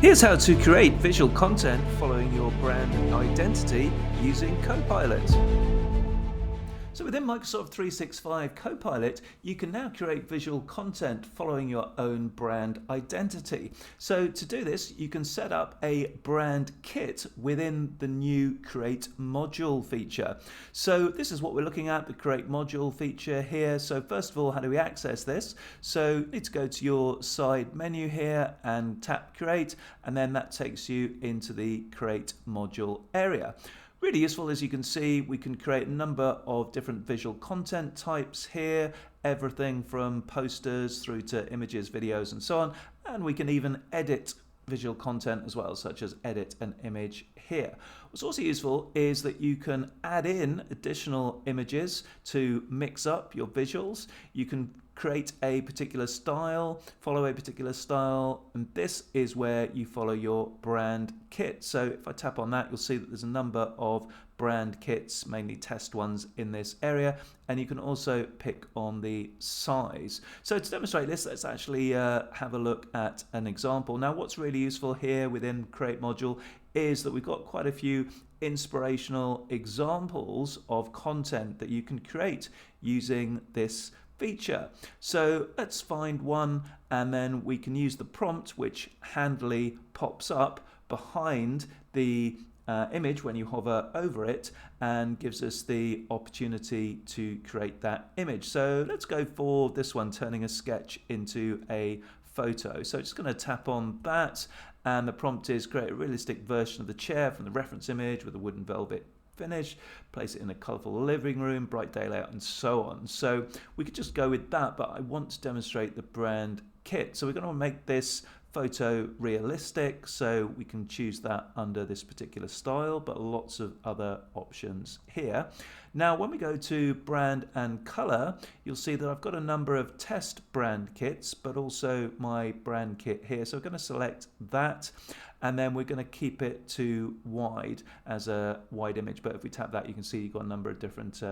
Here's how to create visual content following your brand identity using Copilot. So within Microsoft 365 Copilot, you can now create visual content following your own brand identity. So to do this, you can set up a brand kit within the new Create Module feature. So this is what we're looking at, the Create Module feature here. So first of all, how do we access this? So you need to go to your side menu here and tap Create, and then that takes you into the Create Module area. Really useful, as you can see. We can create a number of different visual content types here, everything from posters through to images, videos, and so on. And we can even edit visual content as well, such as edit an image here. What's also useful is that you can add in additional images to mix up your visuals. You can create a particular style, follow a particular style, and this is where you follow your brand kit. So if I tap on that, you'll see that there's a number of brand kits, mainly test ones in this area, and you can also pick on the size. So to demonstrate this, let's actually have a look at an example. Now, what's really useful here within Create Module is that we've got quite a few inspirational examples of content that you can create using this feature. So let's find one, and then we can use the prompt, which handily pops up behind the image when you hover over it, and gives us the opportunity to create that image. So let's go for this one, turning a sketch into a photo. So just going to tap on that, and the prompt is create a realistic version of the chair from the reference image with a wooden velvet finish, place it in a colorful living room, bright day layout, and so on. So we could just go with that, but I want to demonstrate the brand kit. So we're going to make this photo realistic, so we can choose that under this particular style, but lots of other options here. Now, when we go to brand and color, you'll see that I've got a number of test brand kits, but also my brand kit here. So we're going to select that, and then we're going to keep it to wide as a wide image. But if we tap that, you can see you've got a number of different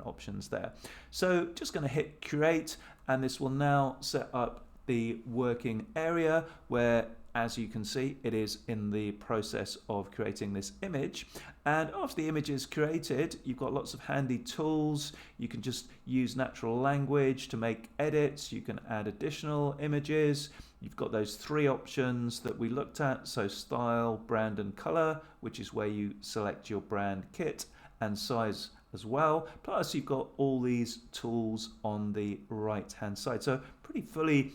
options there. So just going to hit create, and this will now set up the working area where, as you can see, it is in the process of creating this image. And after the image is created, you've got lots of handy tools. You can just use natural language to make edits. You can add additional images. You've got those three options that we looked at, so style, brand, and color, which is where you select your brand kit, and size as well. Plus, you've got all these tools on the right-hand side. So pretty fully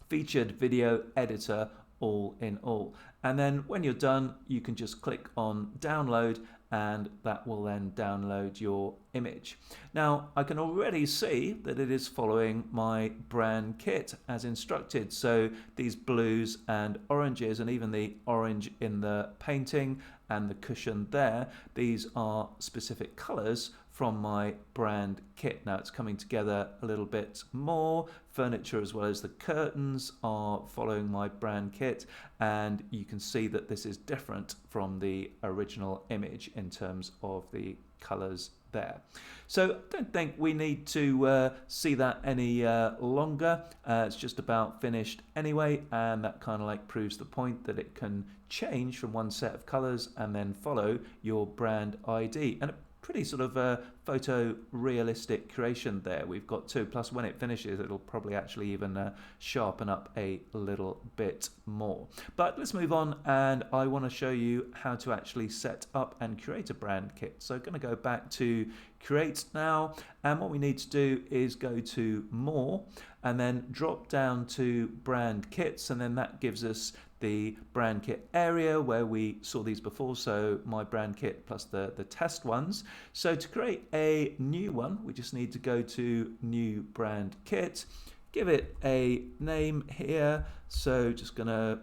featured video editor all in all. And then when you're done, you can just click on download, and that will then download your image. Now, I can already see that it is following my brand kit as instructed. So these blues and oranges, and even the orange in the painting and the cushion there, these are specific colors from my brand kit. Now it's coming together a little bit more. Furniture as well as the curtains are following my brand kit, and you can see that this is different from the original image in terms of the colors there. So I don't think we need to see that any longer. It's just about finished anyway, and that kind of like proves the point that it can change from one set of colors and then follow your brand ID. And pretty sort of photo realistic creation there we've got too. Plus, when it finishes, it'll probably actually even sharpen up a little bit more. But let's move on, and I want to show you how to actually set up and create a brand kit. So I'm going to go back to create now, and what we need to do is go to more and then drop down to brand kits, and then that gives us the brand kit area where we saw these before, so my brand kit plus the test ones. So to create a new one, we just need to go to new brand kit, give it a name here. So just gonna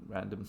random,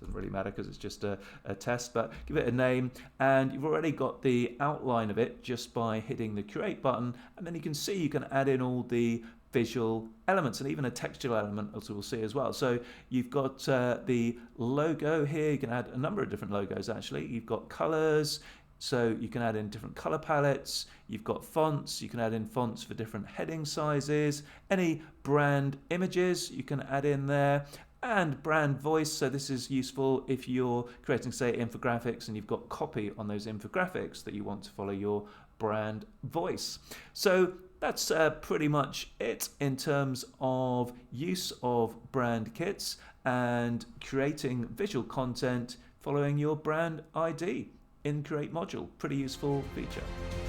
doesn't really matter because it's just a test, but give it a name, and you've already got the outline of it just by hitting the create button, and then you can see you can add in all the visual elements and even a textual element, as we'll see as well. So you've got the logo here. You can add a number of different logos actually. You've got colors, so you can add in different color palettes. You've got fonts. You can add in fonts for different heading sizes. Any brand images you can add in there, and brand voice. So this is useful if you're creating, say, infographics and you've got copy on those infographics that you want to follow your brand voice. So that's pretty much it in terms of use of brand kits and creating visual content following your brand ID in Create module. Pretty useful feature.